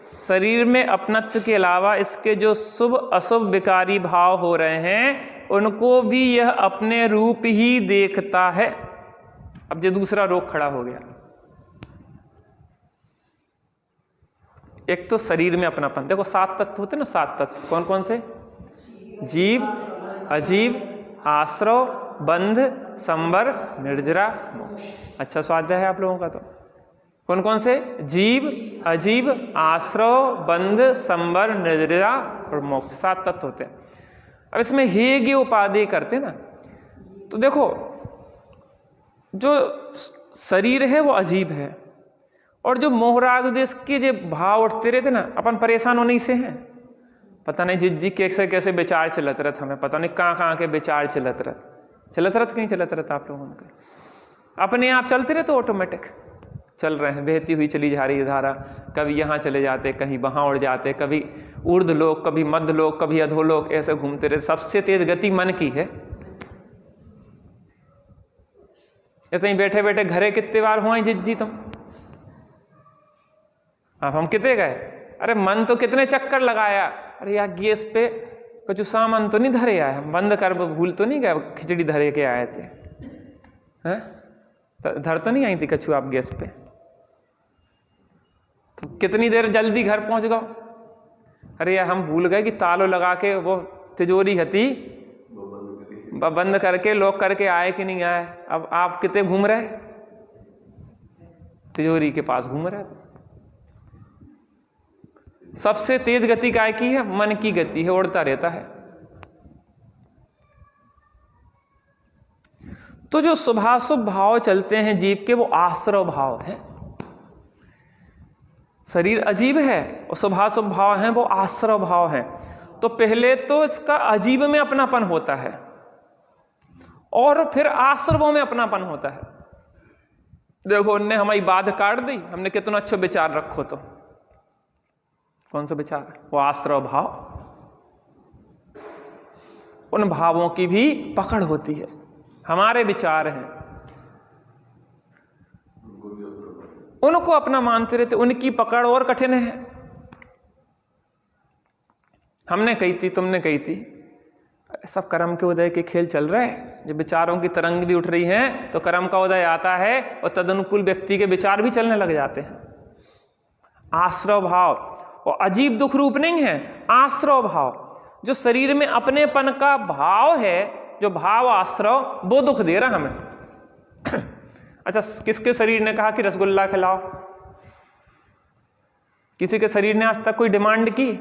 शरीर में अपनत्व के अलावा इसके जो शुभ अशुभ विकारी भाव हो रहे हैं उनको भी यह अपने रूप ही देखता है। अब जो दूसरा रोग खड़ा हो गया, एक तो शरीर में अपनापन। देखो 7 तत्व होते ना, 7 तत्व कौन कौन से? जीव, अजीव, आश्रव, बंध, संवर, निर्जरा, मोक्ष। अच्छा स्वाध्याय है आप लोगों का। तो कौन कौन से? जीव, अजीव, आश्रव, बंध, संवर, निर्जरा और मोक्ष, 7 तत्व होते हैं। अब इसमें हेय उपाधि करते ना, तो देखो जो शरीर है वो अजीब है, और जो मोहराग देश के जो भाव उठते रहते ना, अपन परेशान होने से हैं। पता नहीं जिज्जी कैसे कैसे विचार चलत रहता, हमें पता नहीं कहाँ के विचार चलत रहता कहीं चलत रहता आप लोगों का। अपने आप चलते रहते, ऑटोमेटिक चल रहे हैं, बहती हुई चली जा रही है धारा। कभी यहाँ चले जाते, कहीं वहाँ उड़ जाते, कभी ऊर्ध्व लोक, कभी मध्य लोक, कभी अधोलोक, ऐसे घूमते रहते। सबसे तेज गति मन की है। इतनी बैठे बैठे घरे कितने बार हुआ जिज्जी तुम? अब हम कितने गए? अरे मन तो कितने चक्कर लगाया, अरे यार गैस पे कुछ सामान तो नहीं धरे आए, हम बंद कर भूल तो नहीं गए, खिचड़ी धरे के आए थे हैं? धर तो नहीं आई थी कछु आप गैस पे? तो कितनी देर जल्दी घर पहुंच गए? अरे यार हम भूल गए कि तालो लगा के वो तिजोरी हती बंद करके लॉक करके आए कि नहीं आए। अब आप कितने घूम रहे? तिजोरी के पास घूम रहे। सबसे तेज गति काय की है? मन की गति है, उड़ता रहता है। तो जो शुभाशुभ भाव चलते हैं जीव के, वो आश्रव भाव है। शरीर अजीब है और शुभाशुभ भाव हैं वो आश्रव भाव हैं। तो पहले तो इसका अजीब में अपनापन होता है और फिर आश्रवों में अपनापन होता है। देखो उनने हमारी बात काट दी, हमने कितना अच्छा विचार रखो। तो कौन सा विचार? वो आश्रव भाव। उन भावों की भी पकड़ होती है, हमारे विचार हैं, उनको अपना मानते रहते, उनकी पकड़ और कठिन है। हमने कही थी, तुमने कही थी, सब कर्म के उदय के खेल चल रहे हैं। जब विचारों की तरंग भी उठ रही है तो कर्म का उदय आता है और तदनुकूल व्यक्ति के विचार भी चलने लग जाते हैं। आश्रव भाव, और अजीब दुख रूप नहीं है, आश्रव भाव। जो शरीर में अपनेपन का भाव है, जो भाव आश्रव, वो दुख दे रहा हमें। अच्छा, किसके शरीर ने कहा कि रसगुल्ला खिलाओ? किसी के शरीर ने आज तक कोई डिमांड की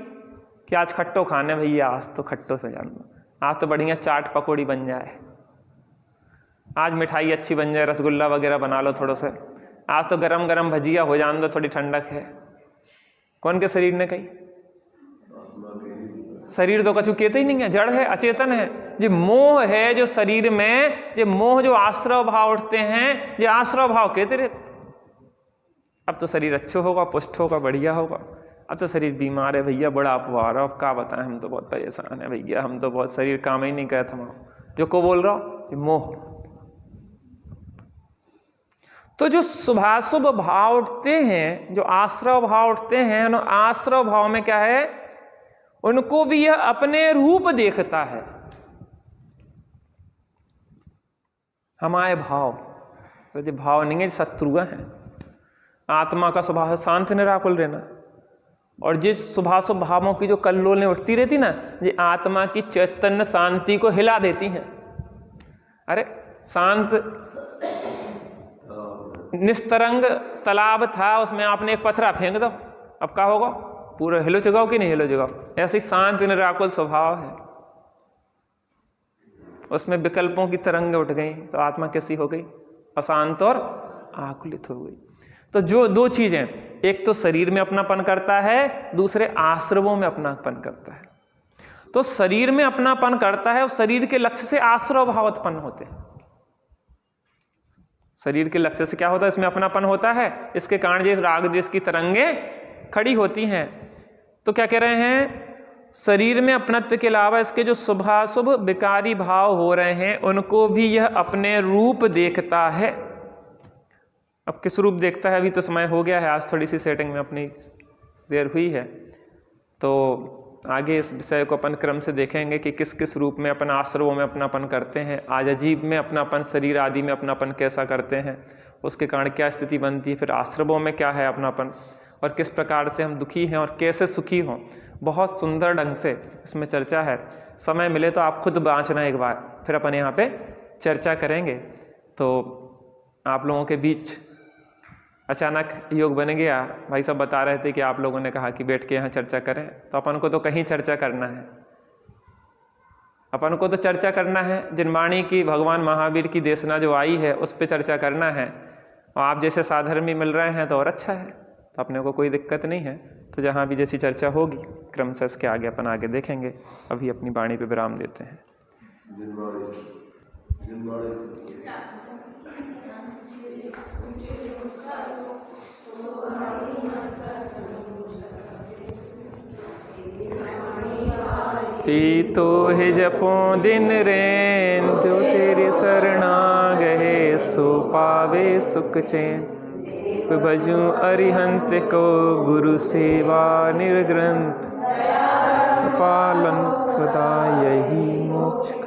कि आज खट्टो खाने भैया, आज तो खट्टो से जानो, आज तो बढ़िया चाट पकौड़ी बन जाए, आज मिठाई अच्छी बन जाए, रसगुल्ला वगैरह बना लो थोड़ा सा, आज तो गरम गरम भजिया हो जान दो, थोड़ी ठंडक है। कौन के शरीर ने कही? शरीर तो कछु कहते ही नहीं है, जड़ है, अचेतन है। जो मोह है जो शरीर में, जो मोह, जो आश्रव भाव उठते हैं, जो आश्रव भाव कहते रहते। अब तो शरीर अच्छा होगा, पुष्ट होगा, बढ़िया होगा। अब तो शरीर बीमार है भैया, बड़ा अपवार है, अब क्या बताएं, हम तो बहुत परेशान है भैया, हम तो बहुत, शरीर काम ही नहीं करता। जो को बोल रहा हूं, मोह। तो जो शुभाशुभ भाव उठते हैं, जो आश्रव भाव उठते हैं, उन आश्रव भाव में क्या है? उनको भी यह अपने रूप देखता है। हमारे भाव, तो भाव नहीं है, शत्रुआ है। आत्मा का स्वभाव शांत निराकुल रहना, और जिस शुभाशुभ भावों की जो कल्लोलें उठती रहती ना, ये आत्मा की चैतन्य शांति को हिला देती हैं। अरे शांत निस्तरंग तालाब था, उसमें आपने एक पत्थरा फेंक दो, अब क्या होगा? पूरा हिलो जगाओ कि नहीं हिलो जगाओ। ऐसे शांत निराकुल स्वभाव है, उसमें विकल्पों की तरंगें उठ गई तो आत्मा कैसी हो गई? अशांत और आकुलित हो गई। तो जो दो चीजें, एक तो शरीर में अपनापन करता है, दूसरे आश्रवों में अपनापन करता है। तो शरीर में अपनापन करता है और शरीर के लक्ष्य से आश्रव भाव उत्पन्न होते हैं। शरीर के लक्ष्य से क्या होता है? इसमें अपनापन होता है, इसके कारण ये राग द्वेष की तरंगें खड़ी होती हैं। तो क्या कह रहे हैं? शरीर में अपनत्व के अलावा इसके जो शुभाशुभ विकारी भाव हो रहे हैं, उनको भी यह अपने रूप देखता है। अब किस रूप देखता है? अभी तो समय हो गया है, आज थोड़ी सी सेटिंग में अपनी देर हुई है, तो आगे इस विषय को अपन क्रम से देखेंगे कि किस किस रूप में अपन आश्रवों में अपनापन करते हैं। आज अजीब में अपनापन, शरीर आदि में अपनापन कैसा करते हैं, उसके कारण क्या स्थिति बनती है, फिर आश्रवों में क्या है अपनापन, और किस प्रकार से हम दुखी हैं और कैसे सुखी हों, बहुत सुंदर ढंग से इसमें चर्चा है। समय मिले तो आप खुद बाँचना एक बार, फिर अपन यहाँ पे चर्चा करेंगे। तो आप लोगों के बीच अचानक योग बन गया, भाई साहब बता रहे थे कि आप लोगों ने कहा कि बैठ के यहाँ चर्चा करें, तो अपन को तो कहीं चर्चा करना है, अपन को तो चर्चा करना है। जिनवाणी की भगवान महावीर की देशना जो आई है उस पर चर्चा करना है, और आप जैसे साधर्मी मिल रहे हैं तो और अच्छा है, तो अपने को कोई दिक्कत नहीं है। तो जहाँ भी जैसी चर्चा होगी क्रमशः इसके आगे अपन आगे देखेंगे। अभी अपनी वाणी पे विराम देते हैं। ती तो है जपों दिन रैन, जो तेरे शरणा गए सो पावे सुख चैन। भजूं अरिहंत को गुरु सेवा निर्ग्रंथ, पालन सदा यही मोक्ष का।